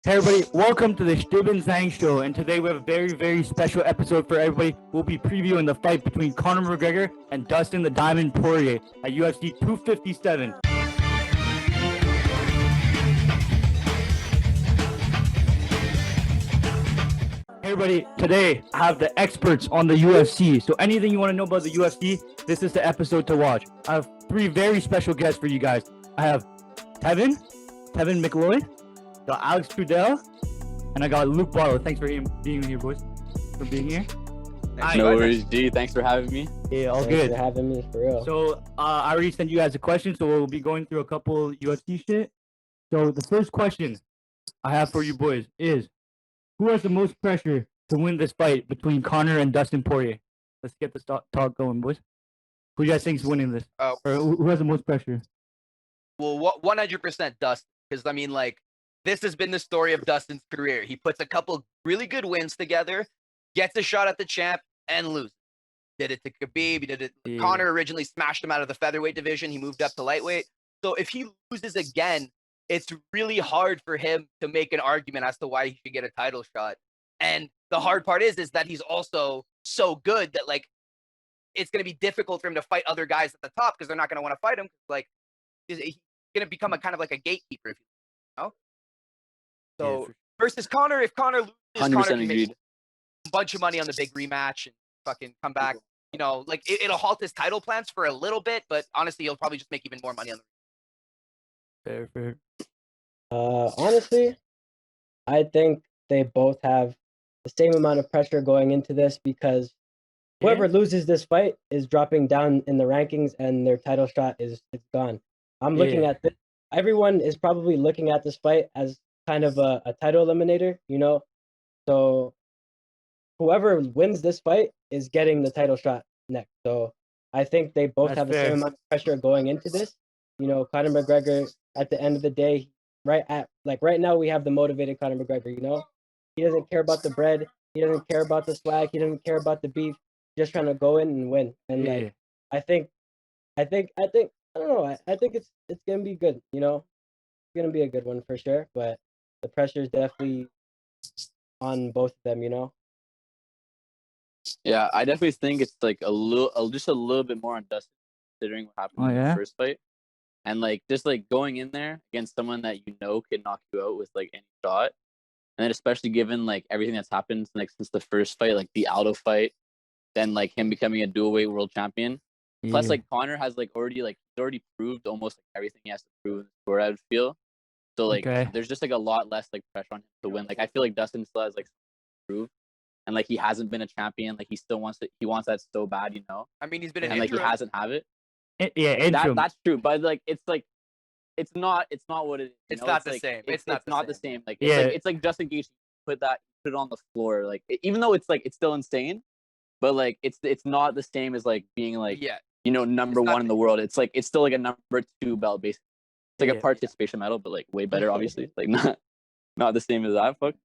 Hey everybody, welcome to the Chtib Zhang show, and today we have a very, very special episode for everybody. We'll be previewing the fight between Conor McGregor and Dustin the Diamond Poirier at UFC 257. Hey everybody, today I have the experts on the UFC, so anything you want to know about the UFC, this is the episode to watch. I have three very special guests for you guys. I have Tevin McLeod, got Alex Trudell, and I got Luke Barlow. Thanks for being here, boys. For being here. No worries, G. Thanks for having me. Yeah, all Thanks good. for having me, for real. So I already sent you guys a question, so we'll be going through a couple UFC shit. So the first question I have for you boys is, who has the most pressure to win this fight between Conor and Dustin Poirier? Let's get the talk going, boys. Who do you guys think is winning this? Or who has the most pressure? Well, 100% Dustin, because I mean, like, this has been the story of Dustin's career. He puts a couple really good wins together, gets a shot at the champ, and loses. Did it to Khabib. He did it. Yeah. Conor originally smashed him out of the featherweight division. He moved up to lightweight. So if he loses again, it's really hard for him to make an argument as to why he should get a title shot. And the hard part is that he's also so good that, like, it's going to be difficult for him to fight other guys at the top because they're not going to want to fight him. Like, he's going to become a kind of like a gatekeeper, if you know. So versus Conor, if Conor loses, Conor can make a bunch of money on the big rematch and fucking come back. You know, like it'll halt his title plans for a little bit, but honestly, he'll probably just make even more money on the. Fair. Honestly, I think they both have the same amount of pressure going into this because whoever loses this fight is dropping down in the rankings and their title shot is gone. I'm looking at this. Everyone is probably looking at this fight as kind of a title eliminator, you know? So whoever wins this fight is getting the title shot next. So I think they both have the same amount of pressure going into this. You know, Conor McGregor, at the end of the day, right now we have the motivated Conor McGregor, you know? He doesn't care about the bread. He doesn't care about the swag. He doesn't care about the beef. Just trying to go in and win. And like, I think, I don't know. I think it's gonna be good. You know, it's gonna be a good one for sure. But the pressure is definitely on both of them. You know. Yeah, I definitely think it's like just a little bit more on Dustin, considering what happened in the first fight, and like just like going in there against someone that you know can knock you out with like any shot, and then especially given like everything that's happened like since the first fight, like the Aldo fight, then like him becoming a dual weight world champion. Plus, like Conor has like already proved almost like everything he has to prove in the sport, I would feel. So like, there's just like a lot less like pressure on him to win. Like I feel like Dustin still has like something to prove, and like he hasn't been a champion. Like he still wants it. He wants that so bad, you know. I mean, he's been and like he hasn't have it. That's true. But like it's not what it is. It's not the same. It's not the same. Like it's like Justin Gaethje put it on the floor. Like even though it's still insane, but like it's not the same as like being like you know, number one in the world. It's like it's still like a number 2 belt basically. It's like a participation medal, but like way better, obviously. Like not the same as that. Fuck.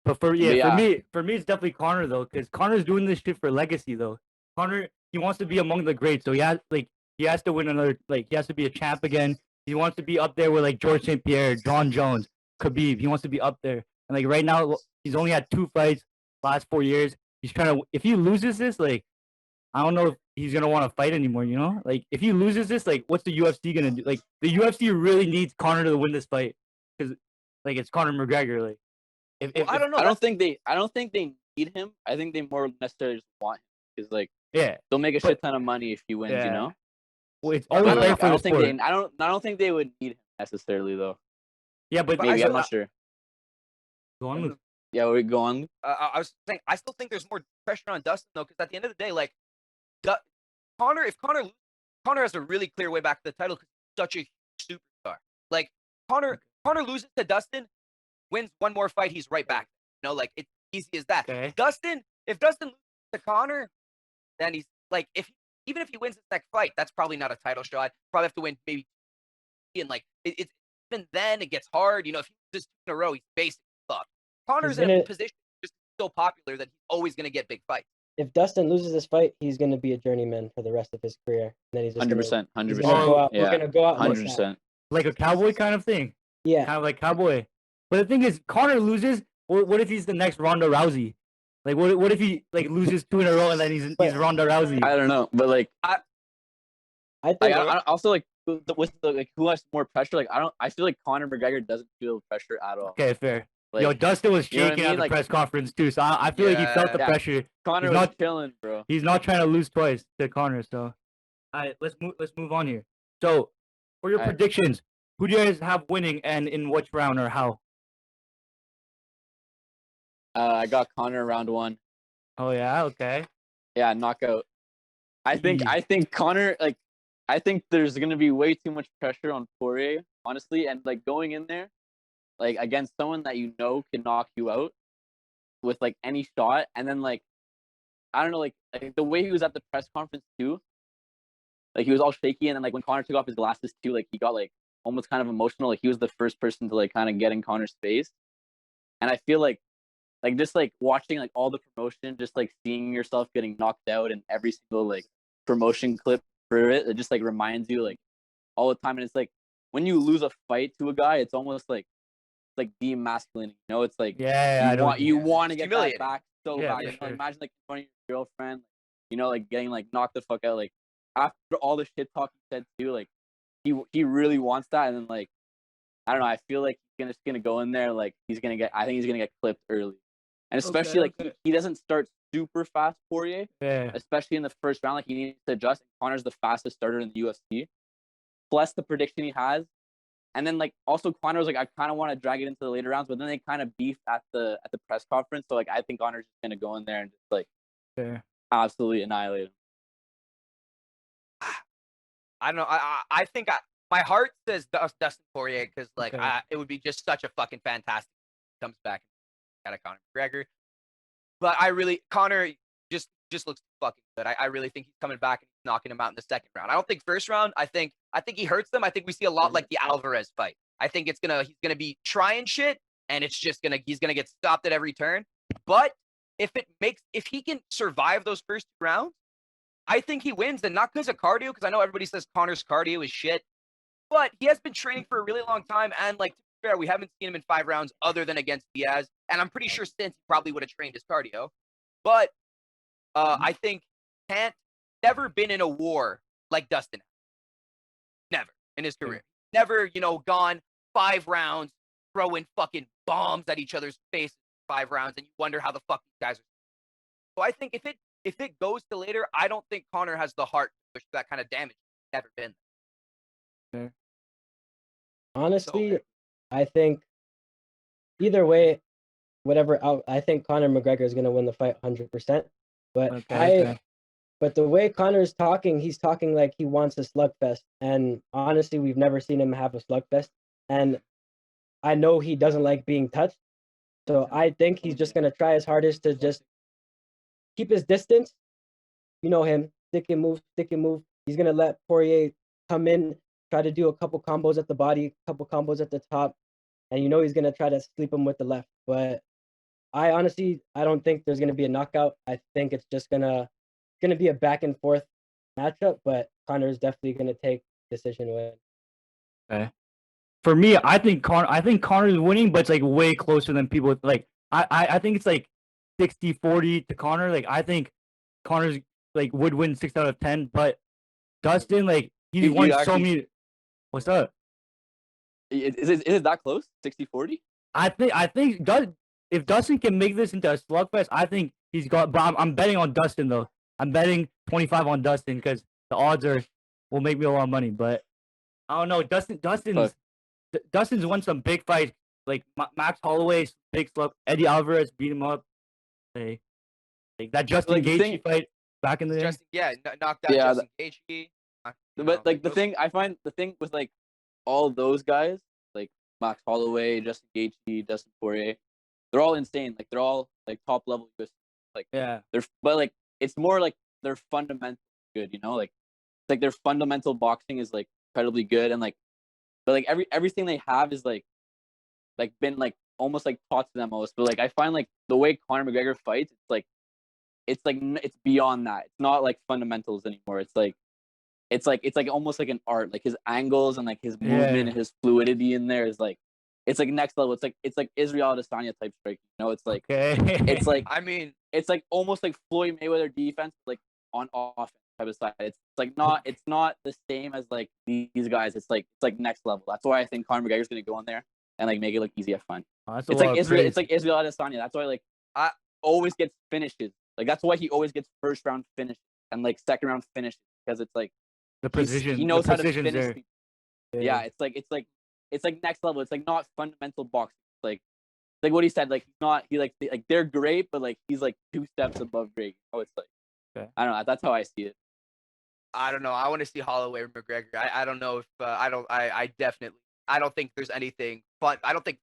But for me, it's definitely Conor though, because Conor's doing this shit for legacy though. Conor, he wants to be among the greats, so he has to win another. Like he has to be a champ again. He wants to be up there with like George St. Pierre, John Jones, Khabib. He wants to be up there. And like right now, he's only had 2 fights last 4 years. He's trying to. If he loses this, like I don't know if he's gonna want to fight anymore. You know, like if he loses this, like what's the UFC gonna do? Like the UFC really needs Conor to win this fight because like it's Conor McGregor. Like I don't know. I don't think they need him. I think they more necessarily just want him because like they'll make a shit ton of money if he wins. You know. Well, it's always I don't think they would need him necessarily though. Yeah, but maybe I'm not sure. Go on, Luke. Yeah, we go on. I was saying I still think there's more pressure on Dustin though, because at the end of the day, like Conor has a really clear way back to the title because he's such a huge superstar. Like Conor loses to Dustin, wins one more fight, he's right back. You know, like it's easy as that. Okay. If Dustin loses to Conor, then he's like even if he wins his next fight, that's probably not a title shot. Probably have to win maybe, and like it's even then it gets hard. You know, if he loses 2 in a row, he's basically fucked. Conor's in a position just so popular that he's always gonna get big fights. If Dustin loses this fight, he's going to be a journeyman for the rest of his career. And then he's just 100%. We're going to go out 100%. Like a cowboy kind of thing. Yeah. Kind of like cowboy. But the thing is, Conor loses. What if he's the next Ronda Rousey? Like, what if he like loses 2 in a row and then he's Ronda Rousey? I don't know, but like I think I also like with the like who has more pressure. Like I feel like Conor McGregor doesn't feel pressure at all. Okay, fair. Like, Yo, Dustin was shaking at the like, press conference too, so I feel like he felt the pressure. Conor was chilling, bro. He's not trying to lose twice to Conor. So, all right, let's move on here. So, for your predictions, who do you guys have winning and in which round or how? I got Conor round 1. Oh yeah, okay. Yeah, knockout. I think Conor, like, I think there's gonna be way too much pressure on Poirier, honestly, and like going in there, like against someone that you know can knock you out with like any shot, and then like I don't know, like the way he was at the press conference too, like he was all shaky, and then like when Conor took off his glasses too, like he got like almost kind of emotional, like he was the first person to like kind of get in Conor's face, and I feel like just like watching like all the promotion, just like seeing yourself getting knocked out in every single like promotion clip for it just like reminds you like all the time, and it's like when you lose a fight to a guy, it's almost like demasculating, you know? It's like you want to get that back so bad. You know, imagine like in front of your girlfriend, you know, like getting like knocked the fuck out, like after all the shit talk he said too, like he really wants that, and then like I don't know, I feel like he's just gonna go in there like I think he's gonna get clipped early. And especially he doesn't start super fast, Poirier. Yeah. Especially in the first round, like he needs to adjust. Connor's the fastest starter in the UFC. Plus the prediction he has, and then like also Connor's like I kind of want to drag it into the later rounds, but then they kind of beefed at the press conference. So like I think Connor's just gonna go in there and just like absolutely annihilate him. I don't know. I think my heart says Dustin Poirier because like it would be just such a fucking fantastic comes back. Got a Conor McGregor, but Conor just looks fucking good. I really think he's coming back and he's knocking him out in the second round. I don't think first round. I think he hurts them. I think we see a lot like the Alvarez fight. I think he's gonna be trying shit and it's just he's gonna get stopped at every turn. But if he can survive those first 2 rounds, I think he wins, and not because of cardio, because I know everybody says Conor's cardio is shit, but he has been training for a really long time, and like fair, we haven't seen him in 5 rounds other than against Diaz, and I'm pretty sure since he probably would have trained his cardio. But I think never been in a war like Dustin. Never in his career. Never, gone 5 rounds, throwing fucking bombs at each other's faces 5 rounds, and you wonder how the fuck these guys are. So I think if it goes to later, I don't think Conor has the heart to push that kind of damage. Never been there. Honestly, I think either way, I think Conor McGregor is going to win the fight 100%. But but the way Conor's talking, he's talking like he wants a slugfest. And honestly, we've never seen him have a slugfest. And I know he doesn't like being touched. So I think he's just going to try his hardest to just keep his distance. You know him, stick and move. He's going to let Poirier come in, try to do a couple combos at the body, a couple combos at the top. And you know he's going to try to sleep him with the left. But I don't think there's going to be a knockout. I think it's just going to be a back and forth matchup, but Conor's definitely going to take decision win. Okay. For me, I think Conor's winning, but it's like way closer than people like. I think it's like 60-40 to Conor. Like I think Conor's like would win 6 out of 10, but Dustin like he won so many. What's up? Is it that close? 60-40? I think if Dustin can make this into a slugfest, I think he's got. But I'm betting on Dustin though. I'm betting 25 on Dustin because the odds will make me a lot of money. But I don't know. Dustin's won some big fights like Max Holloway's big slug. Eddie Alvarez beat him up. Like that Justin Gaethje fight back in the day. Knocked out Justin Gaethje. But like the thing with like all those guys, like Max Holloway, Justin Gaethje, Dustin Poirier, they're all insane. Like they're all like top level. Like but like it's more like they're fundamental good. You know, like it's like their fundamental boxing is like incredibly good, and like but like everything they have is like been like almost like taught to them almost. But like I find like the way Conor McGregor fights, it's beyond that. It's not like fundamentals anymore. It's like almost like an art. Like his angles and like his movement and his fluidity in there is like it's like next level. It's like Israel Adesanya type striking. You know, it's like it's like I mean, it's like almost like Floyd Mayweather defense, like on offense type of side. It's not the same as like these guys. It's like next level. That's why I think Conor McGregor's gonna go in there and like make it look easy at fun. It's like Israel Adesanya. That's why like I always gets finishes. Like that's why he always gets first round finishes and like second round finishes, because it's like the precision. He knows how to finish there. people. Yeah, it's like next level. It's like not fundamental boxing. Like what he said. Like they're great, but like he's like 2 steps above great. Oh, it's like I don't know. That's how I see it. I don't know. I want to see Holloway or McGregor. I don't know if I definitely don't think there's anything fun. I don't think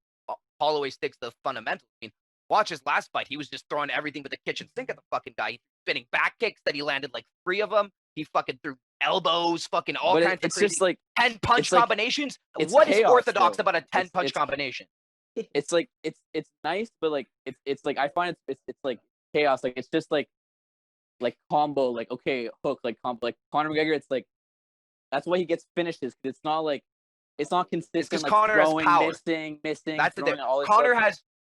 Holloway sticks to the fundamentals. I mean, watch his last fight. He was just throwing everything with the kitchen sink at the fucking guy. He spinning back kicks that he landed like 3 of them. He fucking threw elbows, fucking all kinds of it's crazy just like 10 punch combinations. It's what chaos, is orthodox though. about a 10 punch combination? It's like it's nice, but like it's like I find it's like chaos. Like it's just like combo, like okay, hook, like combo, like Conor McGregor. It's like that's why he gets finishes, because it's not consistent. Like Conor throwing, has power. missing. That's the thing.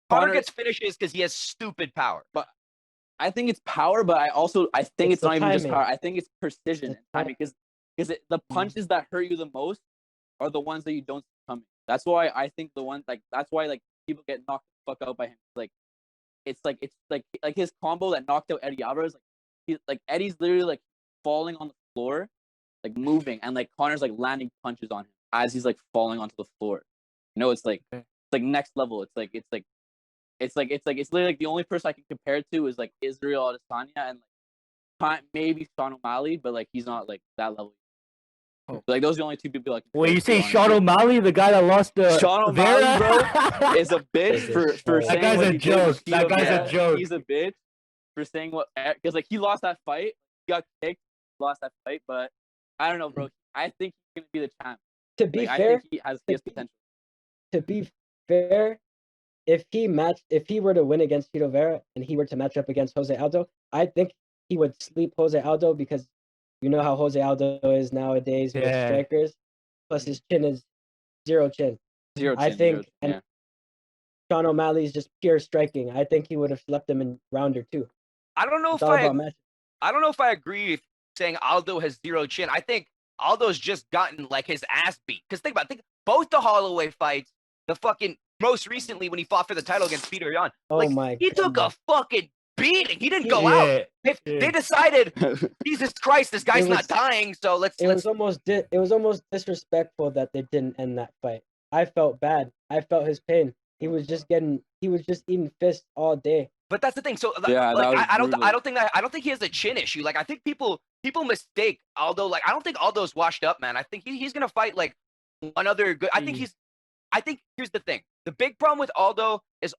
Conor gets finishes because he has stupid power. But I think it's power, but I think it's not even just power. I think it's precision and timing, because the punches that hurt you the most are the ones that you don't see coming. That's why I think that's why like people get knocked the fuck out by him. It's like his combo that knocked out Eddie Alvarez. Like Eddie's literally like falling on the floor, like moving, and like Conor's like landing punches on him as he's like falling onto the floor. You know, it's like next level. It's literally like the only person I can compare it to is like Israel Adesanya and like maybe Sean O'Malley, but like he's not like that level. So, like those are the only 2 people I can. Wait, you say Sean O'Malley, the guy that lost the Sean O'Malley, bro, is a bitch for saying that guy's what a he joke. did. That guy's a joke. He's a bitch for saying what, because like he lost that fight, he got kicked, lost that fight, but I don't know, bro. I think he's gonna be the champ. To be fair, I think he has potential. To be fair, if he were to win against Chito Vera and he were to match up against Jose Aldo, I think he would sleep Jose Aldo, because you know how Jose Aldo is nowadays with strikers. Plus his chin is zero chin. I think, and Sean O'Malley is just pure striking. I think he would have slept him in round or 2. I don't know if I agree with saying Aldo has zero chin. I think Aldo's just gotten like his ass beat. Because think both the Holloway fights, the fucking most recently when he fought for the title against Peter Yan. He took a fucking beating. He didn't go out. They decided, Jesus Christ, this guy's not dying. So let's. It was almost disrespectful that they didn't end that fight. I felt bad. I felt his pain. He was just eating fists all day. But that's the thing. So I don't think he has a chin issue. Like I think people mistake Aldo. Like I don't think Aldo's washed up, man. I think he's gonna fight like one other good. I think here's the thing. The big problem with Aldo is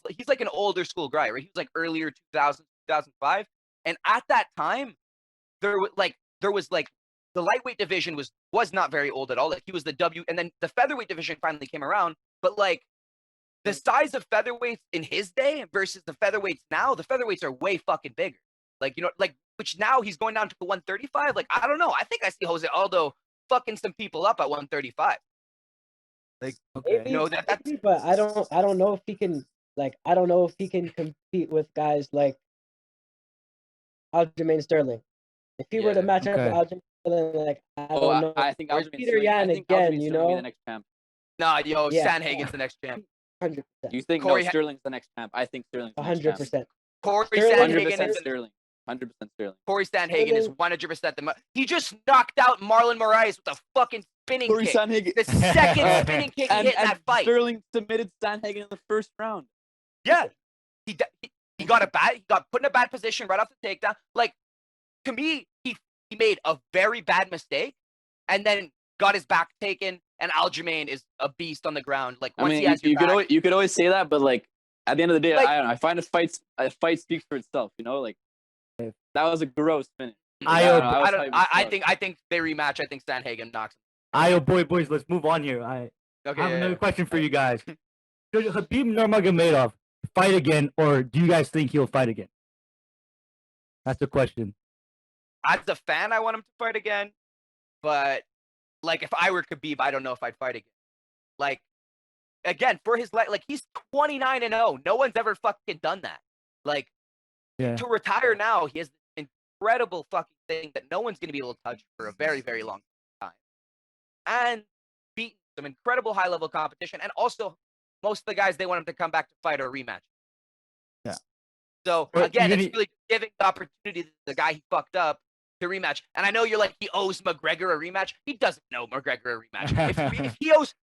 he's like an older school guy, right? He was like earlier 2000, 2005, and at that time there was like the lightweight division was not very old at all. Like he was the W, and then the featherweight division finally came around. But like the size of featherweights in his day versus the featherweights now, the featherweights are way fucking bigger. Like which now he's going down to the 135. Like I don't know. I think I see Jose Aldo fucking some people up at 135. Like maybe, but I don't know if he can. Like I don't know if he can compete with guys like Aljamain Sterling. If he were to match up with Aljamain Sterling, like I don't know. I think Peter Yan again. You know, the next champ. Nah, Sandhagen's the next champ. 100%. You think Sterling's the next champ? I think Sterling's 100%. Corey Sandhagen is Sterling. 100% Sterling. Corey Sandhagen is 100% he just knocked out Marlon Moraes with a fucking spinning Corey kick. Sandhagen. The second spinning kick he hit in that fight. Sterling submitted Sandhagen in the first round. Yeah. He got put in a bad position right off the takedown. Like, to me, he made a very bad mistake and then got his back taken, and Aljamain is a beast on the ground. Like, once he has you could always say that, but like at the end of the day, I don't know. I find a fight speaks for itself, you know, like that was a gross finish. I think they rematch. I think Sandhagen knocks him. Boys, let's move on here. I have another question for you guys. Should Khabib Nurmagomedov fight again, or do you guys think he'll fight again? That's the question. As a fan, I want him to fight again, but like if I were Khabib, I don't know if I'd fight again. Like again, for his like he's 29-0. No one's ever fucking done that. Like, he's 29-0. No one's ever fucking done that. Like, to retire now, he has this incredible fucking thing that no one's gonna be able to touch for a very, very long time, and beat some incredible high level competition, and also most of the guys they want him to come back to fight or rematch. Yeah. So again, it's really giving the opportunity to the guy he fucked up to rematch. And I know you're like, he owes McGregor a rematch. He doesn't know McGregor a rematch.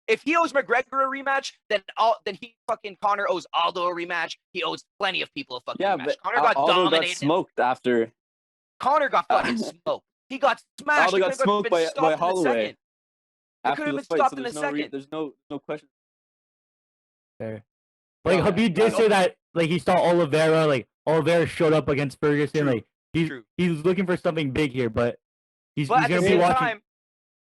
if he owes McGregor a rematch, then he fucking Conor owes Aldo a rematch. He owes plenty of people a fucking rematch. But Conor got Aldo dominated. got smoked after. Conor got fucking smoked. He got smashed. Aldo got smoked by Holloway. It could have been stopped in a second. There's no question. Fair. Like, Khabib did say that, like, he saw Oliveira, like, Oliveira showed up against Ferguson. True. Like, he's looking for something big here, but he's going to be watching. Time,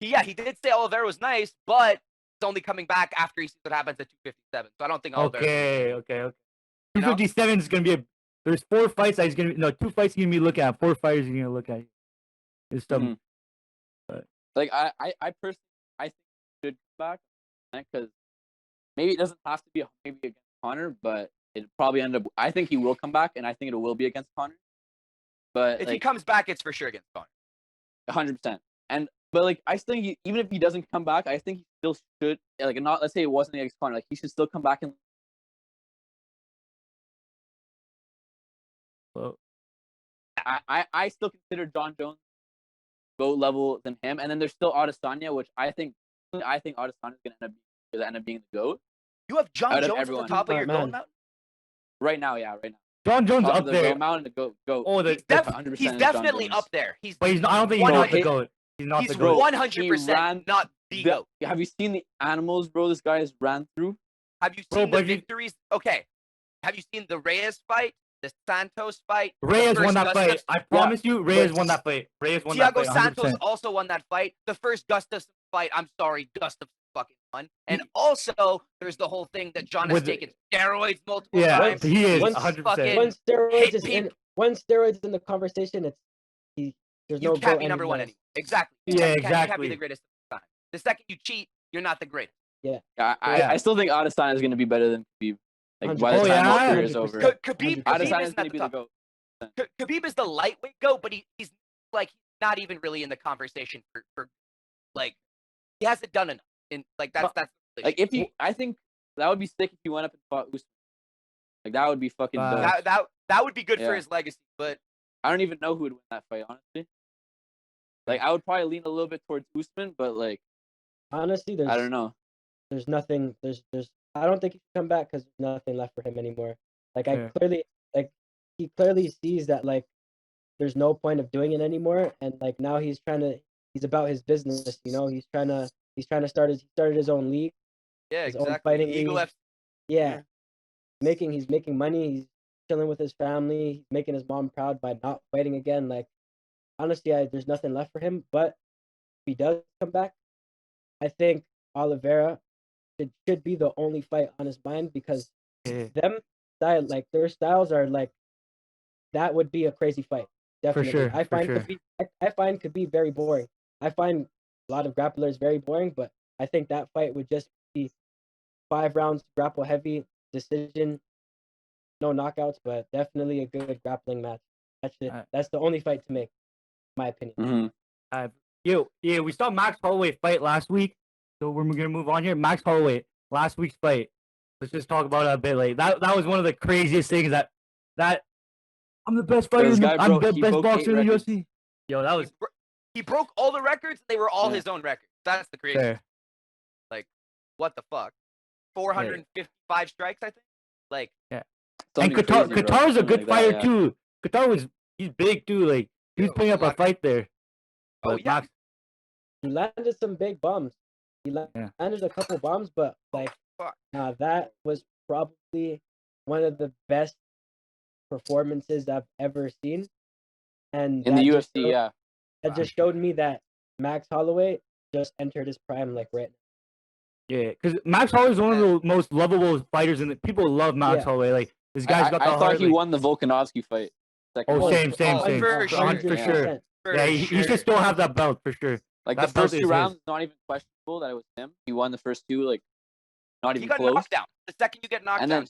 he did say Oliveira was nice, but he's only coming back after he sees what happens at 257. So I don't think Oliveira. Okay. 257 is going to be there's 4 fights that he's going to be, 2 fights he's going to be looking at, 4 fighters he's going to look at. It's stuff. Like, I personally, I think he should come back, because maybe it doesn't have to be maybe against Conor, but it probably end up. I think he will come back, and I think it will be against Conor. But if he comes back, it's for sure against Conor. 100%. But like, I still think even if he doesn't come back, I think he still should. Like, not, let's say it wasn't against Conor, like, he should still come back and. Well, I still consider John Jones GOAT level than him, and then there's still Adesanya, which I think Adesanya is gonna end up being the GOAT. You have John Jones at the top of your GOAT mountain? Right now, yeah, right now. John Jones up there. Mountain to go. Oh, he's definitely up there. But he's not. I don't think he's not the GOAT. He's not the GOAT. 100% not the GOAT. Have you seen the animals, bro? This guy has ran through. Have you seen the victories? Okay. Have you seen the Reyes fight? The Santos fight? Reyes won that fight. I promise you, Reyes won that fight. Reyes won that fight. Thiago Santos also won that fight. The first Gustafsson fight, I'm sorry, Gustafsson fucking won. And also, there's the whole thing that John has taken steroids multiple times. He is 100%. When steroids in the conversation, there's no. You can't be number one anymore. Exactly. Exactly. You can't be the greatest of the time. The second you cheat, you're not the greatest. Yeah. I still think Adesanya is going to be better than Khabib. Like, by the time his career is over. Khabib is not the top. Khabib is the lightweight GOAT, but he's like not even really in the conversation for like, he hasn't done enough. Like, that's like, I think that would be sick if he went up and fought Usman. Like, that would be fucking dope. That would be good for his legacy, but I don't even know who would win that fight, honestly. Like, I would probably lean a little bit towards Usman, but like, honestly, I don't know. There's nothing. I don't think he can come back because there's nothing left for him anymore. Like, he clearly sees that, like, there's no point of doing it anymore, and like, now he's about his business. You know, he's trying to start he started his own league. Yeah, his exactly. Own fighting Eagle league. Yeah. He's making money. He's chilling with his family. He's making his mom proud by not fighting again. Like, honestly, there's nothing left for him. But if he does come back, I think Oliveira should be the only fight on his mind, because their styles are like, that would be a crazy fight. Definitely. For sure. I find Khabib very boring. I find a lot of grapplers very boring, but I think that fight would just be 5 rounds, grapple heavy, decision, no knockouts, but definitely a good grappling match. That's the only fight to make, in my opinion. Mm-hmm. We saw Max Holloway fight last week, so we're gonna move on here. Max Holloway, last week's fight. Let's just talk about it a bit. Like, that was one of the craziest things that I'm the best fighter. I'm the best boxer in the UFC. Yo, that was. He broke all the records. They were all his own records. That's the craziest. Like, what the fuck? 455 strikes, I think. Like, yeah. And Qatar's a good fighter too. He's big too. Like, he's putting up a fight there. Max, he landed some big bombs. He landed a couple bombs, but like, that was probably one of the best performances I've ever seen. And in the UFC, that just showed me that Max Holloway just entered his prime, like, right now. Yeah, because Max Holloway is one of the most lovable fighters, and people love Max Holloway. Like, this guy's got the heart. I thought he won the Volkanovski fight. Same. For sure. Yeah, he should still have that belt for sure. Like, the first 2 rounds, not even questionable that it was him. He won the first 2. Like, not He even got close. knocked down. The second you get knocked And down,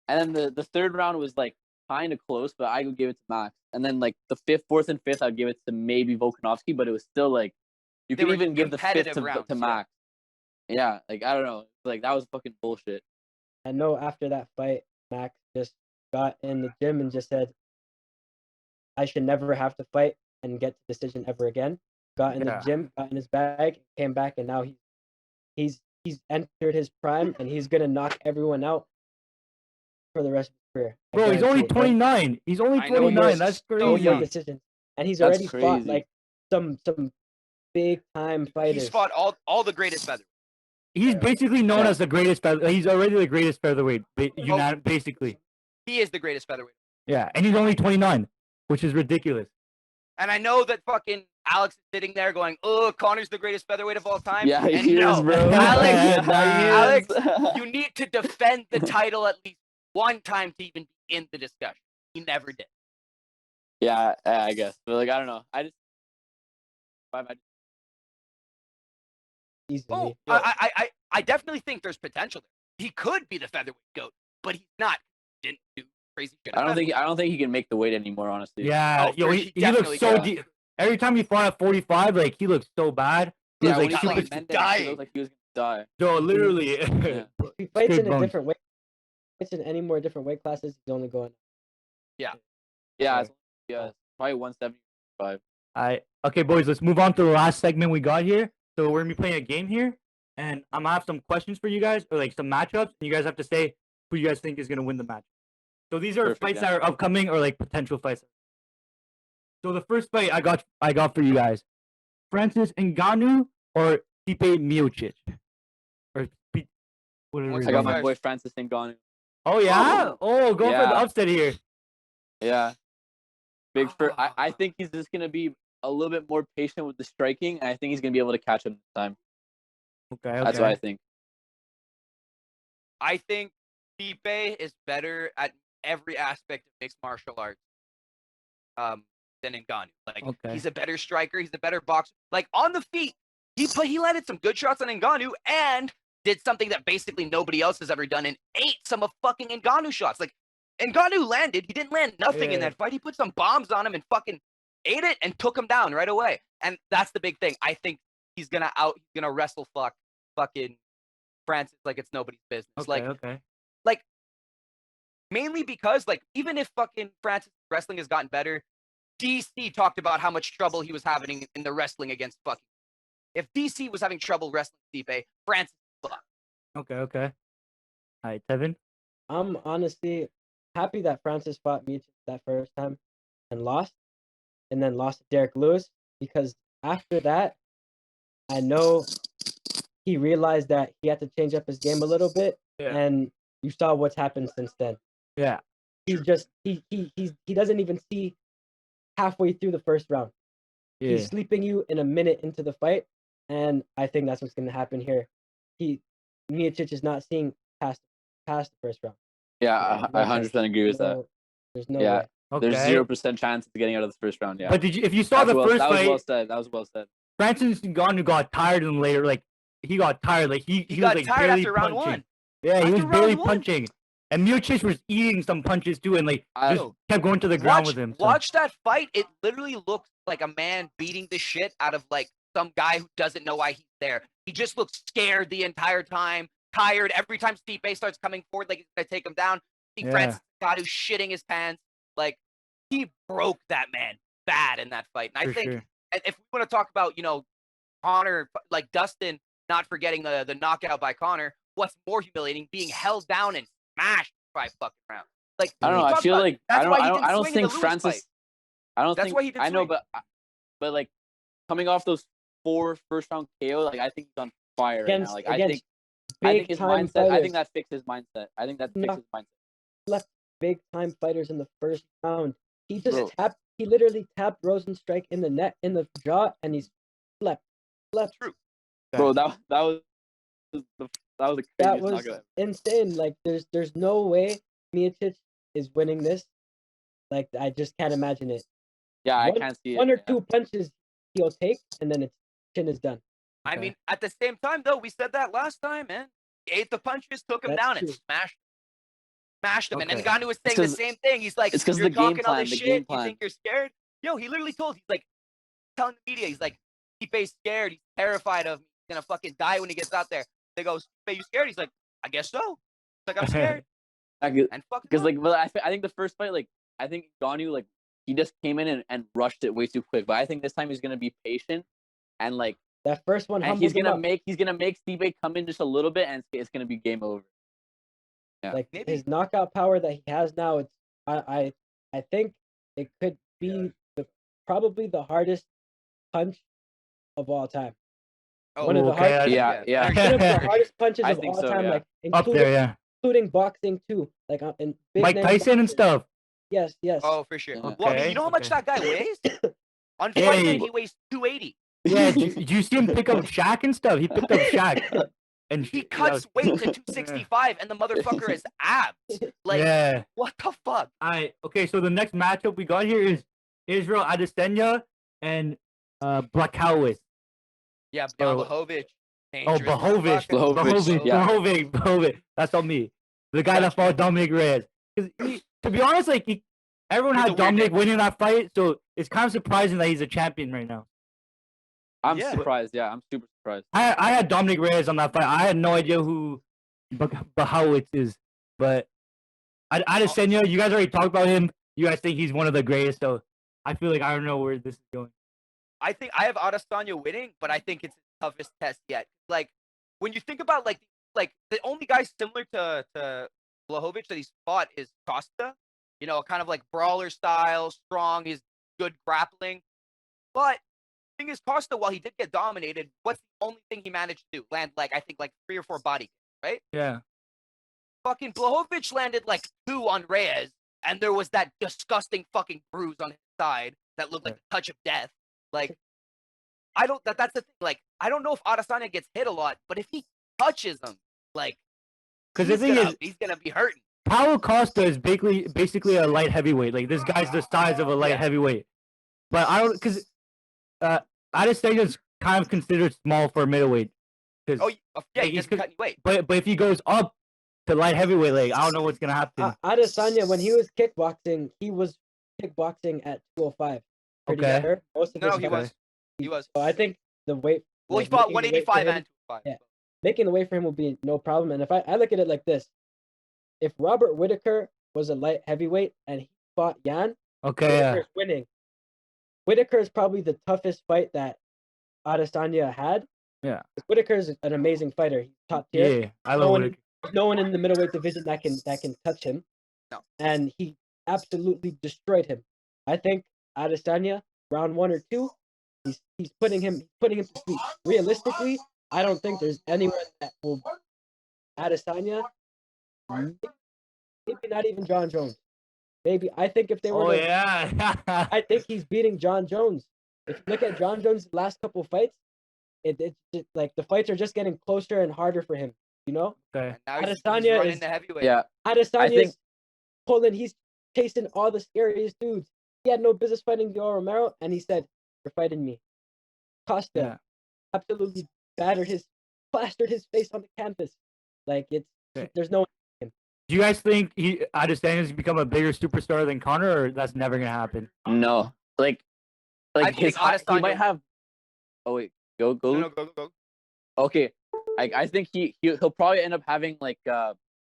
then the third round was like kind of close, but I would give it to Max. And then like the fourth and fifth, I'd give it to maybe Volkanovski, but it was still like you They could were even give the fifth competitive to rounds, Max. Yeah, like I don't know, like that was fucking bullshit. I know after that fight, Max just got in the gym and just said, "I should never have to fight and get the decision ever again." Got in the gym, got in his bag, came back, and now he's entered his prime, and he's gonna knock everyone out for the rest of his career. Bro, he's only 29. He's only 29. That's crazy. No more decisions, and he's already fought like some big time fighters. He's fought all the greatest featherweights. He's basically known as the greatest featherweight. He's already the greatest featherweight, basically. He is the greatest featherweight. Yeah, and he's only 29, which is ridiculous. And I know that fucking Alex is sitting there going, "Oh, Conor's the greatest featherweight of all time." Yeah, and he is, bro. Alex, you need to defend the title at least one time to even be in the discussion. He never did. Yeah, I guess. But like, I don't know. Oh, I definitely think there's potential there. He could be the featherweight GOAT, but he's not. Didn't do crazy shit. I don't think he can make the weight anymore, honestly. Yeah, he looks so deep. Every time he fought at 45, like he looked so bad. He was like he looked like he was gonna die. No, literally. If he fights in a different weight, fights in any more different weight classes, he's only going. Yeah. It's probably 175. Okay, boys, let's move on to the last segment we got here. So we're gonna be playing a game here, and I'm gonna have some questions for you guys, or like some matchups, and you guys have to say who you guys think is gonna win the match. So these are fights that are upcoming or like potential fights. So the first fight I got for you guys: Francis Ngannou or Stipe Miocic, or whatever. I got my boy Francis Ngannou. Oh yeah! Oh, go for the upset here. Yeah. I think he's just gonna be a little bit more patient with the striking, and I think he's gonna be able to catch him this time. Okay. That's what I think. I think Stipe is better at every aspect of mixed martial arts than Ngannou. Like he's a better striker, he's a better boxer. Like on the feet, he landed some good shots on Ngannou and did something that basically nobody else has ever done and ate some of fucking Ngannou shots. Like Ngannou landed, he didn't land nothing in that fight. He put some bombs on him and fucking ate it and took him down right away. And that's the big thing. I think he's gonna wrestle fucking Francis like it's nobody's business. Like mainly because like even if fucking Francis wrestling has gotten better, DC talked about how much trouble he was having in the wrestling against fucking. If DC was having trouble wrestling Stipe, Francis fuck. Okay. All right, Tevin. I'm honestly happy that Francis fought Miocic that first time and lost, and then lost to Derek Lewis, because after that, I know he realized that he had to change up his game a little bit, and you saw what's happened since then. Yeah. He doesn't even see halfway through the first round. Yeah. He's sleeping you in a minute into the fight, and I think that's what's going to happen here. Miocic is not seeing past the first round. Yeah, I 100% agree with that. There's no way. Okay. There's 0% chance of getting out of the first round. Yeah. But if you saw the first fight, that was well said. Francis Ngannou got tired and later, like he got tired, like he was like tired barely after punching. round one. Yeah, he was barely punching, and Miocic was eating some punches too, and like just kept going to the ground with him. Watch that fight. It literally looks like a man beating the shit out of like some guy who doesn't know why he's there. He just looks scared the entire time, tired. Every time Stipe starts coming forward, like he's gonna take him down. See Francis Ngannou shitting his pants. Like he broke that man bad in that fight. And I think if we want to talk about, Conor, like Dustin not forgetting the knockout by Conor, what's more humiliating, being held down and smashed 5 fucking rounds. Like I don't know. I feel like I don't think Francis. Fight. I don't that's think why he did I know, but like coming off those 4 first round KO, like I think he's on fire right now. Like I think his mindset. I think that fixed his mindset. I think that fixed his mindset. Left big time fighters in the first round. He just he literally tapped Rosenstrike in the neck, in the jaw, and he's slept. True. Bro, that was the craziest. That was insane. Like there's no way Miocic is winning this. Like I just can't imagine it. Yeah, I can't see it. One or two punches he'll take, and then its chin is done. I mean, at the same time, though, we said that last time, man. He ate the punches, took him down, and smashed him. And then Ngannou was saying the same thing. He's like, it's because you're the game talking all plan. this The shit. game You plan. think you're scared? Yo, he literally he's like, telling the media, he's like, Stipe's scared. He's terrified of me. He's going to fucking die when he gets out there. They go, Stipe, you scared? He's like, I guess so. He's like, I'm scared. And fucking Because like, well, I think the first fight, like, I think Ngannou, like, he just came in and rushed it way too quick. But I think this time he's gonna be patient and like that first one. And he's gonna make Stipe come in just a little bit, and it's gonna be game over. Yeah. Like his knockout power that he has now, it's I think it could be probably the hardest punch of all time. Oh, one of the hardest, yeah. One of the hardest punches I of think all so, time, yeah. like Up there, including boxing too, like in big Mike name Tyson and boxers. stuff. Yes. Oh, for sure. Okay, Well, I mean, you know how much that guy weighs? On Yeah, fight night, he weighs 280. Yeah, did you see him pick up Shaq and stuff? He picked up Shaq. And He cuts weight to 265, and the motherfucker is abs. Like, yeah. what the fuck? Okay, so the next matchup we got here is Israel Adesanya and Blachowicz. Yeah, Oh. Blachowicz. Oh, Blachowicz. That's on me. The guy that fought Dominic Reyes. To be honest, like everyone had Dominic winning that fight, so it's kind of surprising that he's a champion right now. I'm surprised. Yeah, I'm super surprised. I had Dominic Reyes on that fight. I had no idea who Blachowicz is, but Adesanya, you guys already talked about him. You guys think he's one of the greatest, so I feel like I don't know where this is going. I think I have Adesanya winning, but I think it's his toughest test yet. Like when you think about like the only guy similar to Blachowicz that he's fought is Costa. You know, kind of like brawler style, strong, he's good grappling. But the thing is, Costa, while he did get dominated, what's the only thing he managed to do? Land like 3 or 4 body kicks, right? Yeah. Fucking Blachowicz landed like 2 on Reyes, and there was that disgusting fucking bruise on his side that looked like the touch of death. Like, that's the thing. Like, I don't know if Adesanya gets hit a lot, but if he touches him, like, because the thing is, he's gonna be hurting. Paulo Costa is basically a light heavyweight. Like this guy's the size of a light heavyweight. But I don't, because Adesanya is kind of considered small for a middleweight. Oh yeah, he's cutting weight. But if he goes up to light heavyweight, like I don't know what's gonna happen. Adesanya, when he was kickboxing, he was kickboxing at 205. Okay. He was. So I think the weight. Well, he fought 185 and 205. Yeah. Making the weight for him will be no problem. And if I look at it like this, if Robert Whittaker was a light heavyweight and he fought Yan, Whittaker's winning. Whittaker is probably the toughest fight that Adesanya had. Yeah. Whittaker is an amazing fighter. He's top tier. Yeah, I love Whittaker. No one in the middleweight division that can touch him. No. And he absolutely destroyed him. I think Adesanya, round 1 or 2, he's putting him to sleep. Realistically, I don't think there's anyone that will Adesanya. Maybe not even John Jones. Maybe I think if they were. I think he's beating John Jones. If you look at John Jones' last couple fights, it's like the fights are just getting closer and harder for him. You know. Okay. Adesanya is the heavyweight. Yeah. Adesanya is pulling. He's chasing all the scariest dudes. He had no business fighting Yoel Romero, and he said, "You're fighting me." Costa absolutely plastered his face on the canvas. Like there's no. Do you guys think Adesanya's become a bigger superstar than Conor, or that's never gonna happen? No, like he might have. Oh wait, go. No, go. Okay, I think he'll probably end up having like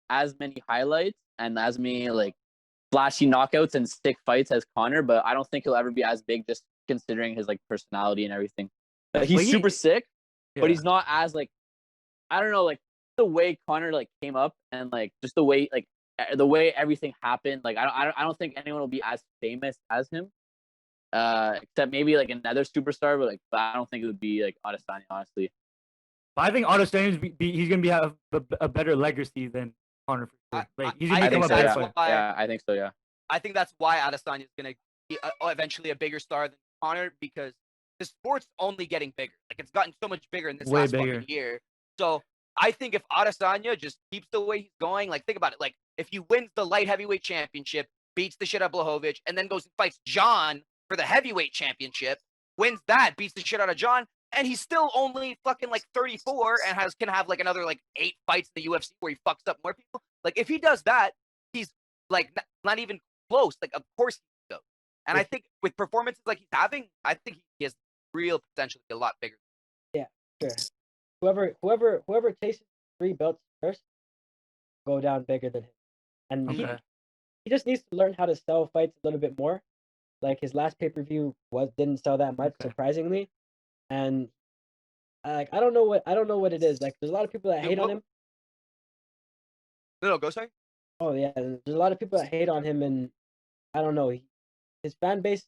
as many highlights and as many like flashy knockouts and stick fights as Conor, but I don't think he'll ever be as big just considering his like personality and everything. He's super sick, but he's not as like I don't know like. The way Conor like came up and like just the way everything happened, like I don't think anyone will be as famous as him, except maybe like another superstar, but I don't think it would be like Adesanya, honestly. But I think Adesanya he's gonna have a better legacy than Conor. Like he's gonna become a better fighter. Yeah, I think so. Yeah, I think that's why Adesanya is gonna be eventually a bigger star than Conor because the sport's only getting bigger. Like it's gotten so much bigger in this last fucking year. So. I think if Adesanya just keeps the way he's going, like think about it, like if he wins the light heavyweight championship, beats the shit out of Blachowicz, and then goes and fights John for the heavyweight championship, wins that, beats the shit out of John, and he's still only fucking like 34 and can have like another like 8 fights in the UFC where he fucks up more people. Like if he does that, he's like not even close. Like of course he goes. And I think with performances like he's having, I think he has real potential to be a lot bigger. Yeah, sure. Whoever takes 3 belts first, go down bigger than him. And he just needs to learn how to sell fights a little bit more. Like his last pay-per-view didn't sell that much, surprisingly. And I don't know what it is. Like there's a lot of people that hate on him. No, go sorry. Oh yeah, there's a lot of people that hate on him, and I don't know. His fan base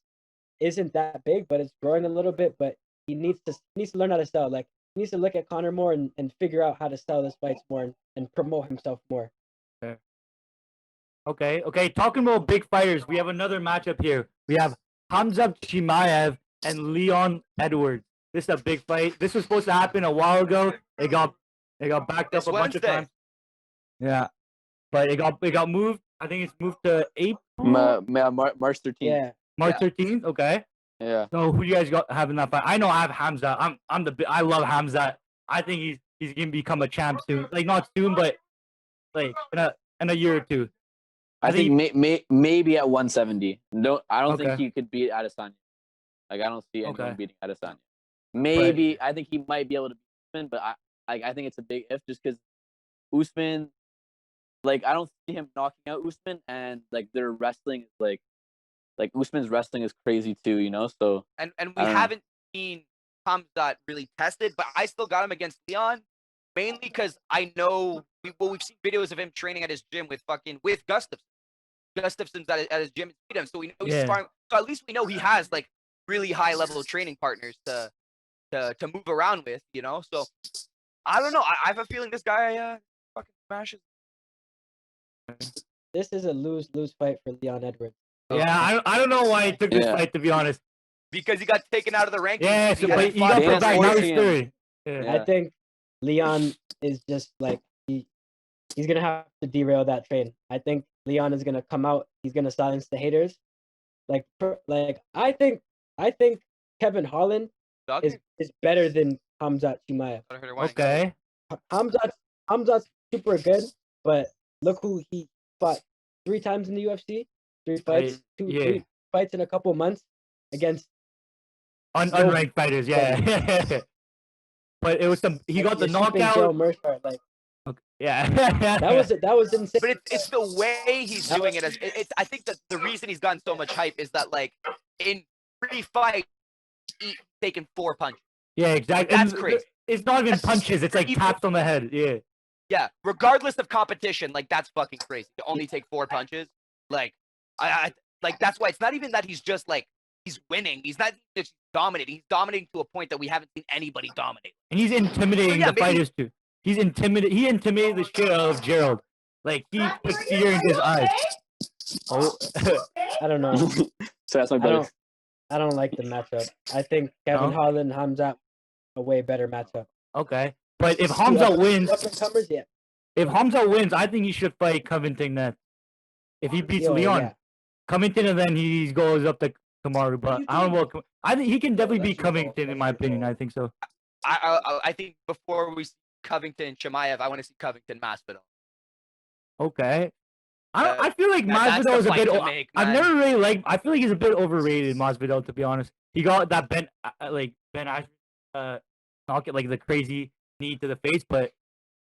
isn't that big, but it's growing a little bit. But he needs to learn how to sell. Like he needs to look at Conor more and figure out how to sell his fights more and promote himself more. Okay. Talking about big fighters, we have another matchup here. We have Khamzat Chimaev and Leon Edwards. This is a big fight. This was supposed to happen a while ago. It got backed up a bunch of times. Yeah, but it got moved. I think it's moved to April. March 13th. Yeah. March 13th. Okay. Yeah. So who do you guys got having that fight? I know I have Khamzat. I love Khamzat. I think he's gonna become a champ soon. Like not soon, but like in a year or two. I think maybe at 170. No, I don't Okay. think he could beat Adesanya. Like I don't see anyone Okay. beating Adesanya. Maybe I think he might be able to beat Usman, but I think it's a big if just because Usman, like I don't see him knocking out Usman, and like their wrestling is like Usman's wrestling is crazy too, you know. So and we haven't seen Khamzat really tested, but I still got him against Leon, mainly because I know we've seen videos of him training at his gym with Gustafsson. Gustafsson's at his gym and beat him, so we know he's sparring. So at least we know he has like really high level training partners to move around with, you know. So I don't know. I have a feeling this guy fucking smashes. This is a lose fight for Leon Edwards. Yeah, I don't know why he took this fight, to be honest. Because he got taken out of the rankings. Yeah, so he got put back. Now he's third. I think Leon is just like he's gonna have to derail that train. I think Leon is gonna come out. He's gonna silence the haters. Like I think Kevin Holland is better than Khamzat Chimaev. Okay. Khamzat's super good, but look who he fought 3 times in the UFC. 3 fights, 3 fights in a couple months against unranked fighters. Yeah. But it was he got the knockout. Joe Mercer, like. Okay. Yeah. that was insane. But it's the way he's doing it. I think that the reason he's gotten so much hype is that like in 3 fights, he's taken 4 punches. Yeah, exactly. That's crazy. It's not even punches. It's like taps on the head. Yeah. Yeah. Regardless of competition, like that's fucking crazy. To only take 4 punches, like I like that's why it's not even that he's just like he's winning. He's not just dominating. He's dominating to a point that we haven't seen anybody dominate. And he's intimidating the fighters too. He intimidated the shit out of Gerald. Like he put fear in his eyes. Oh, I don't know. So that's my brother. I don't like the matchup. I think Kevin Holland and Khamzat a way better matchup. Okay, but if Khamzat wins, yeah. If Khamzat wins, I think he should fight Covington next. If he beats Leon, Covington, and then he goes up to Kamaru. But I don't know. I think he can definitely beat Covington, in my opinion. I think so. I think before we see Covington Chimaev, I want to see Covington Masvidal. Okay. I feel like Masvidal is a bit. I've never really liked. I feel like he's a bit overrated, Masvidal. To be honest, he got that Ben Askren, knock it like the crazy knee to the face, but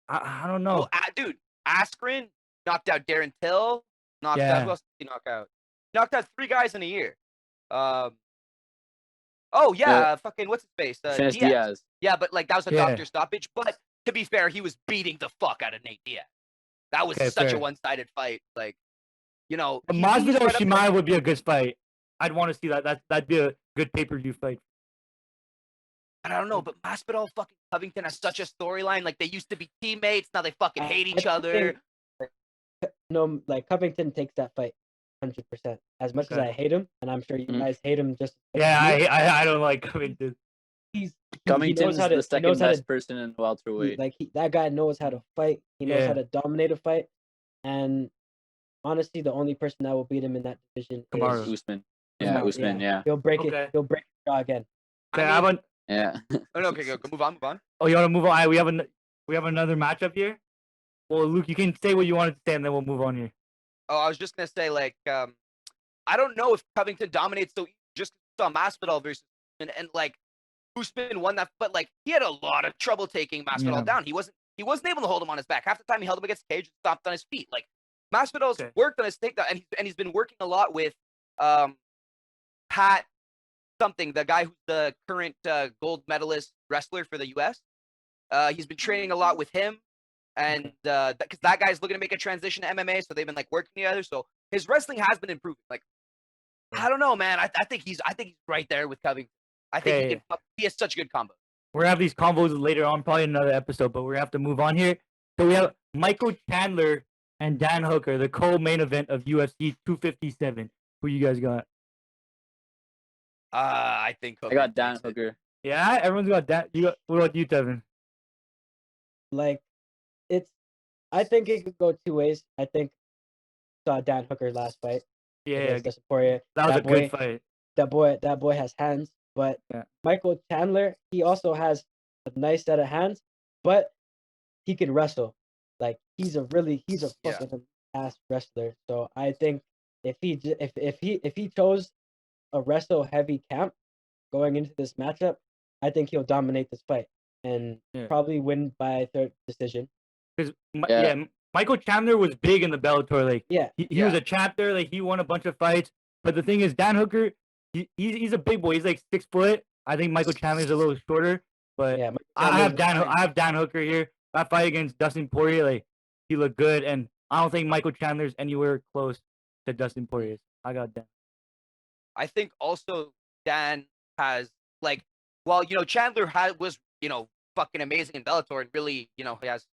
I don't know. Well, dude, Askren knocked out Darren Till. Knocked out. Who else did he knock out? Knocked out 3 guys in a year. Fucking what's his face? Diaz. Yeah, but like that was a doctor stoppage. But to be fair, he was beating the fuck out of Nate Diaz. That was such a one-sided fight. Like, you know, Masvidal Chimaev would be a good fight. I'd want to see that. That'd be a good pay-per-view fight. I don't know, but Masvidal fucking Covington has such a storyline. Like they used to be teammates, now they fucking hate each other. No, like Covington takes that fight 100%. As much as I hate him, and I'm sure you guys hate him just. Yeah, I don't like Covington. Covington's the second best person in welterweight. That guy knows how to fight. He knows how to dominate a fight, and honestly, the only person that will beat him in that division is Usman. Yeah, Usman. Yeah, he'll break it. He'll break the jaw again. Okay, Yeah. Oh, no, okay, go move on. Oh, you want to move on? All right, we have another matchup here. Well, Luke, you can say what you wanted to say, and then we'll move on here. Oh, I was just gonna say, like, I don't know if Covington dominates so just saw Masvidal versus and like Usman won that, but like he had a lot of trouble taking Masvidal down. He wasn't able to hold him on his back. Half the time he held him against the cage and stomped on his feet. Like Masvidal's worked on his takedown, and he's been working a lot with Pat something, the guy who's the current gold medalist wrestler for the US. He's been training a lot with him, and because that guy's looking to make a transition to MMA, so they've been like working together. So his wrestling has been improving. Like I don't know, man. I think he's right there with Covington. I think he has such good combos. We're gonna have these combos later on, probably in another episode, but we're gonna have to move on here. So we have Michael Chandler and Dan Hooker, the co-main event of UFC 257. Who you guys got? I think I got Dan Hooker. Yeah, everyone's got Dan. What about you, Tevin? Like, I think it could go two ways. I think saw Dan Hooker last fight. Yeah, Dustin Poirier. that was a good fight. That boy has hands, but Michael Chandler, he also has a nice set of hands, but he can wrestle. Like he's a fucking ass wrestler. So I think if he chose a wrestle heavy camp going into this matchup, I think he'll dominate this fight and probably win by third decision. Because Michael Chandler was big in the Bellator. Like he was a champ there. Like he won a bunch of fights. But the thing is, Dan Hooker, he's a big boy. He's like 6 foot. I think Michael Chandler's a little shorter. But I have Dan Hooker here. That fight against Dustin Poirier, like he looked good, and I don't think Michael Chandler's anywhere close to Dustin Poirier's. I got Dan. I think also Dan has Chandler was fucking amazing in Bellator and really he has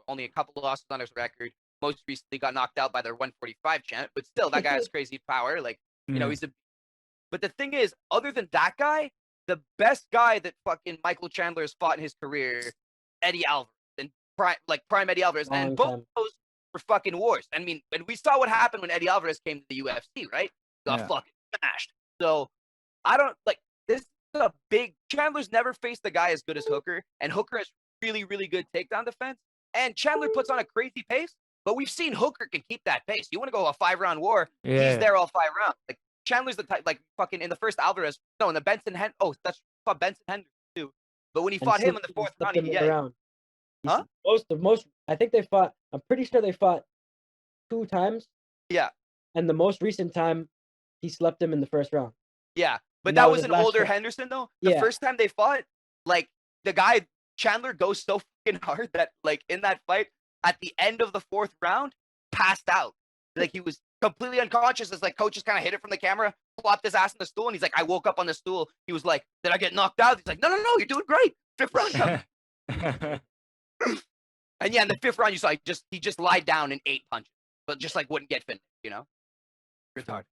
only a couple of losses on his record. Most recently got knocked out by their 145 champ, but still that guy has crazy power. Like he's a. But the thing is, other than that guy, the best guy that fucking Michael Chandler has fought in his career, Eddie Alvarez, and prime Eddie Alvarez, and both of those were fucking wars. I mean, and we saw what happened when Eddie Alvarez came to the UFC, right? Got fucking smashed. So I don't like this. Is a big Chandler's never faced a guy as good as Hooker, and Hooker has really, really good takedown defense. And Chandler puts on a crazy pace, but we've seen Hooker can keep that pace. You want to go a 5-round war? He's there all 5 rounds. Like Chandler's the type, like fucking in the first Alvarez, in the Benson that's fought Benson Henderson too. But when he fought him in the 4th round, I think they fought. I'm pretty sure they fought 2 times. Yeah. And the most recent time, he slept him in the 1st round. Yeah, but that was an older Henderson though. The first time they fought, like the guy Chandler goes so fucking hard that like in that fight at the end of the 4th round, passed out. Like he was completely unconscious as like coaches kind of hit it from the camera, flopped his ass in the stool, and he's like, I woke up on the stool. He was like, did I get knocked out? He's like, no, you're doing great. 5th round. And in the 5th round, you saw he just lied down in 8 punches, but just like wouldn't get finished, Retarded.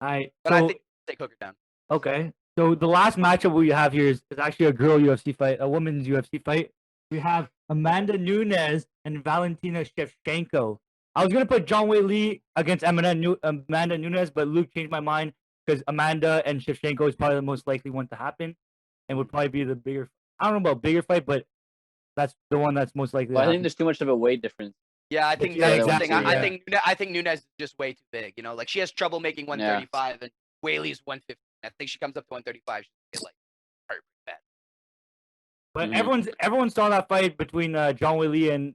I think take Hooker down. Okay. So the last matchup we have here is actually a girl UFC fight, a women's UFC fight. We have Amanda Nunes and Valentina Shevchenko. I was gonna put Zhang Weili against Amanda Nunes, but Luke changed my mind because Amanda and Shevchenko is probably the most likely one to happen, and would probably be the bigger. I don't know about bigger fight, but that's the one that's most likely. Well, I think there's too much of a weight difference. Yeah, I think that's the thing. I think Nunes is just way too big. Like she has trouble making 135, and Weili's 150. I think she comes up to 135. She's get like hurt bad. But everyone saw that fight between Zhang Weili and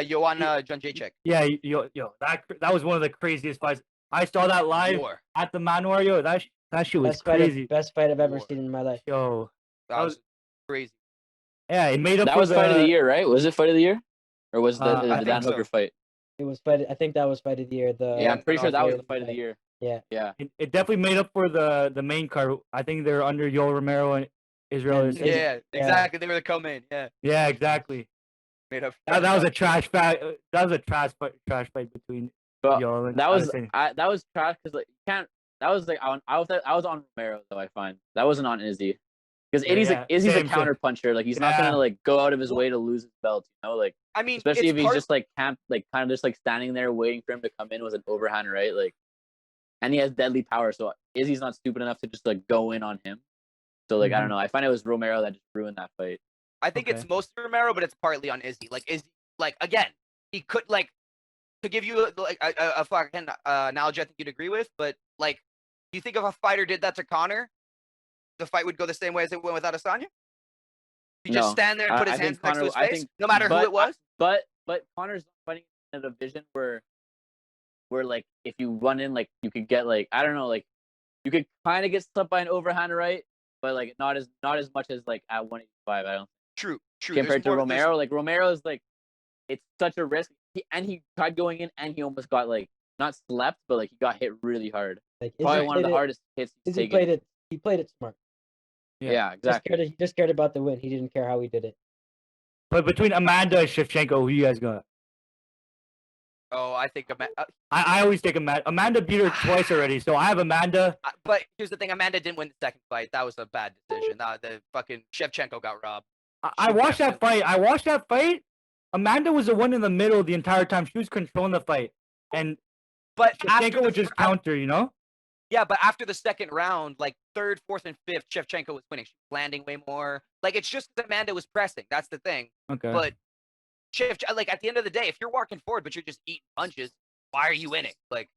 Joanna Jędrzejczyk. Yeah, that was one of the craziest fights. I saw that live at the Manor. Yo, that shit was crazy. Best fight I've ever seen in my life. Yo, that was crazy. Yeah, it made up. That was fight of the year, right? Was it fight of the year, or was the Dan Hooker fight? It was fight. I think that was fight of the year. I'm pretty sure that was the fight of the year. Yeah. It definitely made up for the main card. I think they're under Yoel Romero and Israel. Yeah, exactly. They were the co-main. Yeah. Yeah, exactly. Made up. That was a trash fight. That was a trash fight between Yoel and. That was trash because like you can't. That was like I was on Romero though. I find that wasn't on Izzy because Izzy's a counter puncher. Like he's not gonna like go out of his way to lose his belt. Like I mean, especially if he's just like kind of just like standing there waiting for him to come in with an overhand, right? Like. And he has deadly power, so Izzy's not stupid enough to just like go in on him. So like I don't know. I find it was Romero that just ruined that fight. I think it's mostly Romero, but it's partly on Izzy. Like Izzy, like again, he could like to give you like a fucking analogy. I think you'd agree with, but like, do you think if a fighter did that to Conor, the fight would go the same way as it went with Adesanya? He just stand there and put his hands next to his face, no matter who it was. But Conor's fighting in a division where like if you run in, like you could get like I don't know, like you could kind of get stuck by an overhand right, but like not as much as like at 185. I don't. True. Compared to Romero, like Romero is like it's such a risk. He tried going in and he almost got like not slept, but like he got hit really hard. Like probably one of the hardest hits he's taken. He played it smart. Yeah, exactly. He just cared about the win. He didn't care how he did it. But between Amanda and Shevchenko, who you guys got? Oh, I think I always take Amanda. Amanda beat her twice already, so I have Amanda. But here's the thing: Amanda didn't win the second fight. That was a bad decision. The fucking Shevchenko got robbed. I watched that fight. Amanda was the one in the middle the entire time. She was controlling the fight, but Shevchenko would just counter, you know. Yeah, but after the second round, like third, fourth, and fifth, Shevchenko was winning. She was landing way more. Like it's just Amanda was pressing. That's the thing. Okay. But like at the end of the day, if you're walking forward but you're just eating punches, why are you winning? Like,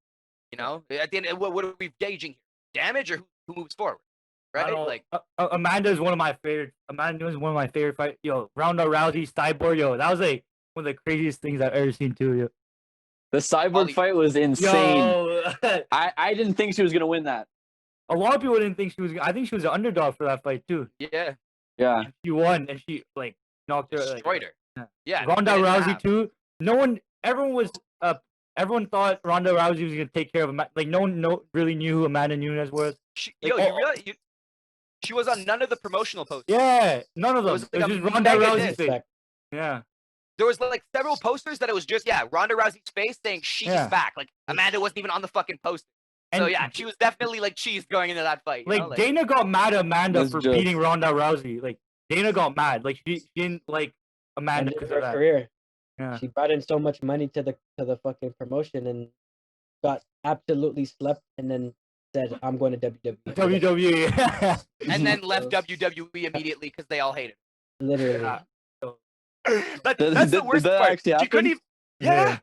you know, at the end, what are we gauging here? Damage or who moves forward? Right? Like Amanda is one of my favorite. Amanda is one of my favorite fights. Yo, Ronda Rousey, Cyborg. Yo, that was like one of the craziest things I've ever seen too. Yo. The Cyborg fight was insane. Yo. I didn't think she was gonna win that. A lot of people didn't think she was. I think she was an underdog for that fight too. Yeah. And she won, and she like knocked her. Destroyed her. Yeah. Ronda Rousey too. Everyone thought Ronda Rousey was gonna take care of Amanda. Like no one really knew who Amanda Nunes was. You realize she was on none of the promotional posters. Yeah, none of them. It was just Ronda Rousey's face. Yeah. There was like several posters that it was just Ronda Rousey's face saying she's back. Like Amanda wasn't even on the fucking poster. So yeah, she was definitely like cheese going into that fight. Like Dana got mad at Amanda for beating Ronda Rousey. Like Dana got mad. Like she didn't like Amanda because of that. Career. Yeah. She brought in so much money to the fucking promotion and got absolutely slept and then said, I'm going to WWE. WWE. And then left WWE immediately because they all hated her. Literally. Yeah. That's the worst part. She couldn't even. Yeah.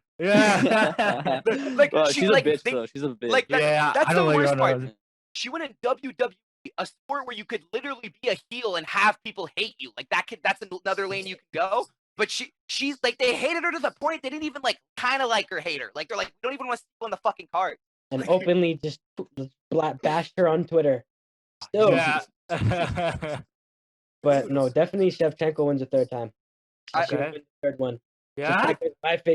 Like well, she's a like bitch though. She's a bitch. Like that's the worst part. Rousey. She went in WWE, a sport where you could literally be a heel and have people hate you. Like that's another lane you can go. But she's like they hated her to the point they didn't even like kind of like her hate her. Like they're like we don't even want to see you on the fucking card. And openly just bashed her on Twitter. Still. Yeah. But no, definitely Shevchenko wins the third time. She wins the third one. Yeah.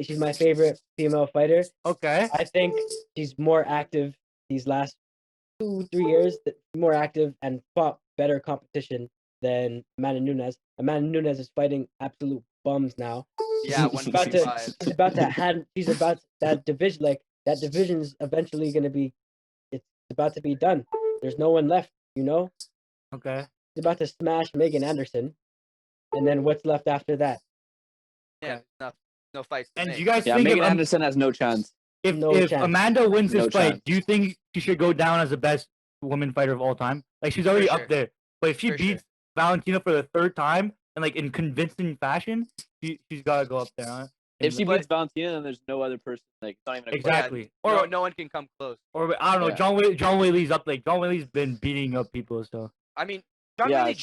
She's my favorite female fighter. Okay. I think she's more active these last 2-3 years. More active and fought better competition than Amanda Nunes. Amanda Nunes is fighting absolute bums now. Yeah, she's about that division. Like that division's eventually gonna be. It's about to be done. There's no one left. You know. Okay. She's about to smash Megan Anderson, and then what's left after that? Yeah, no fights. And do you guys think Megan Anderson has no chance? If Amanda wins this fight, do you think she should go down as the best woman fighter of all time? Like she's already up there, but if she beats Valentina for the third time and like in convincing fashion, she's got to go up there. Huh? If she beats Valentina, then there's no other person. Like it's not even exactly. Or no one can come close. Or I don't know. John Whaley's up. Like John Whaley's been beating up people. So I mean, John Whaley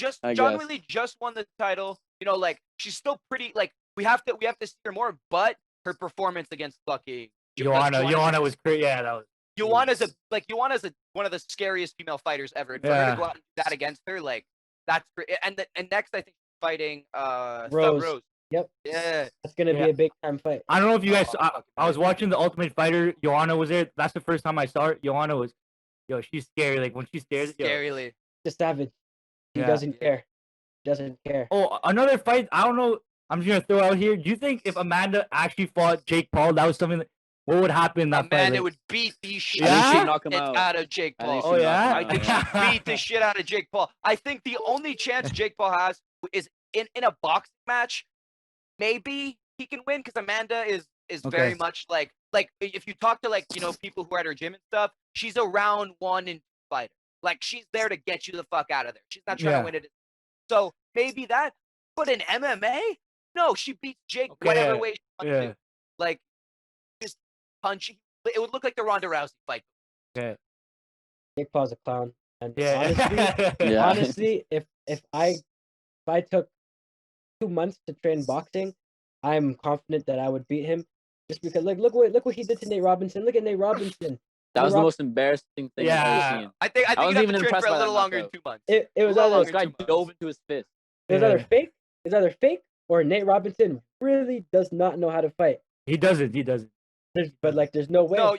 just won the title. You know, like she's still pretty. Like we have to see her more. But her performance against fucking Joanna was great. Yeah, that was. Joanna's one of the scariest female fighters ever. And for her to go out and do that against her, like that's great. And next I think fighting Rose. Yep. Yeah. That's gonna be a big time fight. I don't know if you guys. I was watching the Ultimate Fighter. Joanna was there. That's the first time I saw her. Joanna was, she's scary. Like when she stares. Scarily. Just savage. He doesn't care. Doesn't care. Oh, another fight. I don't know. I'm just gonna throw out here. Do you think if Amanda actually fought Jake Paul, that was something? What would happen in that fight? Amanda would beat the shit out of Jake Paul. Oh yeah. I think she'd beat the shit out of Jake Paul. I think the only chance Jake Paul has is in a boxing match. Maybe he can win because Amanda is very much like if you talk to people who are at her gym and stuff, she's a round 1 and 2 fighter. Like, she's there to get you the fuck out of there. She's not trying to win it. So maybe that. But in MMA, no, she beats Jake whatever way she wants to. Like, just punching. It would look like the Ronda Rousey fight. Okay. Jake Paul's a clown. And honestly, if I took 2 months to train boxing, I'm confident that I would beat him. Just because, like, look what he did to Nate Robinson. Look at Nate Robinson. That was the most embarrassing thing I've ever seen. I think you'd have to train for a little longer than 2 months. It was either this guy dove into his fist. It was either fake or Nate Robinson really does not know how to fight. He doesn't. But like, there's no way. No,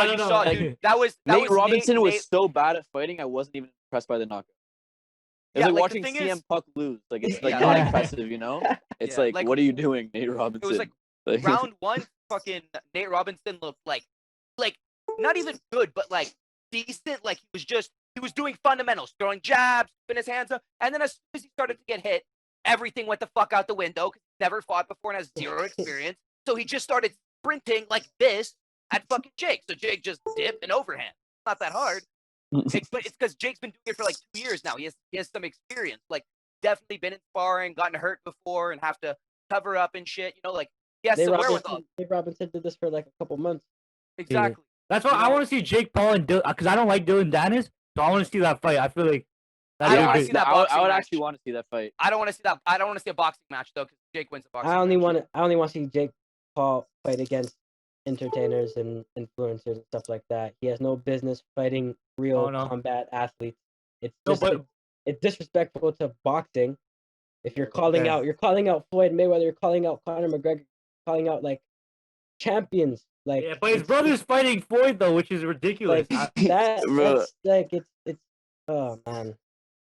you saw, dude. Nate Robinson was so bad at fighting. I wasn't even impressed by the knockout. It's like watching CM Punk lose. Like, it's like not impressive, you know? It's like, what are you doing, Nate Robinson? It was like round one, fucking Nate Robinson looked like not even good, but like decent. Like, he was doing fundamentals, throwing jabs, putting his hands up, and then as soon as he started to get hit, everything went the fuck out the window because he never fought before and has zero experience. So he just started sprinting like this at fucking Jake. So Jake just dipped and overhand. Not that hard. But it's because Jake's been doing it for like 2 years now. He has some experience. Like, definitely been in sparring, gotten hurt before, and have to cover up and shit. You know, like, he has some wherewithal. Nate Robinson did this for like a couple months. Exactly. That's why I want to see Jake Paul and Dylan, because I don't like Dylan Dennis, so I want to see that fight. I feel like I want to see that boxing I would match. actually want to see that fight. I don't want to see that. I don't want to see a boxing match though, because Jake wins a boxing. I only want to see Jake Paul fight against entertainers and influencers and stuff like that. He has no business fighting real combat athletes. It's disrespectful to boxing. If you're calling out Floyd Mayweather, you're calling out Conor McGregor, calling out like champions. Like, but his brother's fighting Floyd though, which is ridiculous. Like, that's like it's oh man.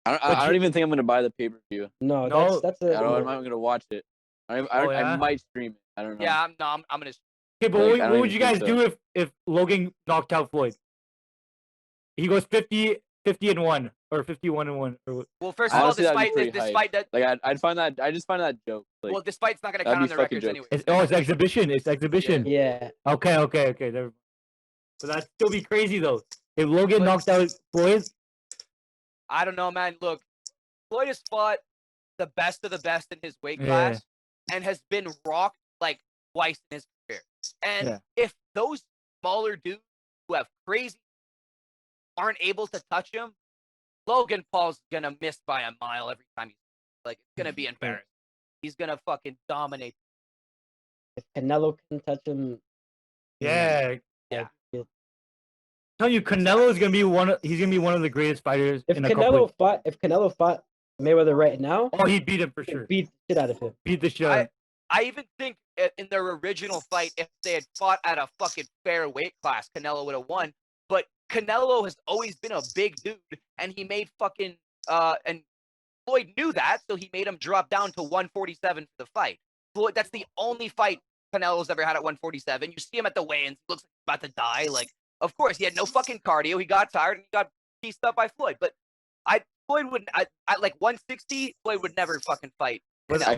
I don't even think I'm gonna buy the pay-per-view. No, that's I'm not gonna watch it. I might stream it. I don't know. Yeah, I'm gonna. Okay, but what would you guys do if Logan knocked out Floyd? He goes 50-1 or 51-1. Well, first of all, this fight that like I just find that joke. Like, well, this fight's not gonna count on the records anyway. It's exhibition. It's exhibition. Yeah. Okay. Never. So that'd still be crazy though. If Logan knocked out Floyd. I don't know, man. Look, Floyd has fought the best of the best in his weight class and has been rocked like twice in his career. And if those smaller dudes who have crazy aren't able to touch him, Logan Paul's gonna miss by a mile every time it's gonna be embarrassing. He's gonna fucking dominate. If Canelo can touch him, Tell you, Canelo is gonna be he's gonna be one of the greatest fighters. If Canelo fought Mayweather right now, he'd beat him for sure. Beat the shit out of him. Beat the shit out of him. I even think in their original fight, if they had fought at a fucking fair weight class, Canelo would have won. But Canelo has always been a big dude, and he made fucking and Floyd knew that, so he made him drop down to 147 for the fight. Floyd, that's the only fight Canelo's ever had at 147. You see him at the weigh-ins, he looks like he's about to die. Like, of course, he had no fucking cardio. He got tired and he got pieced up by Floyd. But Floyd wouldn't. At like 160, Floyd would never fucking fight. I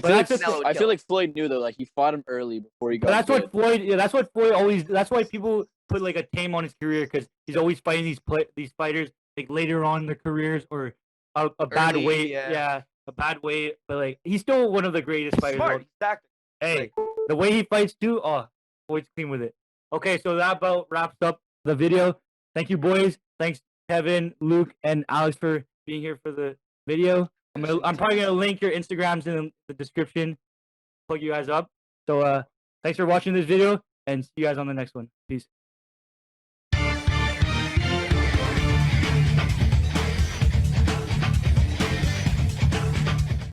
feel like Floyd knew though. Like, he fought him early before he got. That's what Floyd. Yeah, that's what Floyd always. That's why people put like a tame on his career, because he's always fighting these fighters like later on in their careers or a bad weight. Yeah, a bad weight. But like, he's still one of the greatest fighters. Smart, exactly. Hey, the way he fights too. Floyd's clean with it. Okay, so that about wraps up the video. Thank you, boys. Thanks, Kevin, Luke, and Alex for being here for the video. I'm probably gonna link your Instagrams in the description. Plug you guys up. So thanks for watching this video, and see you guys on the next one. Peace.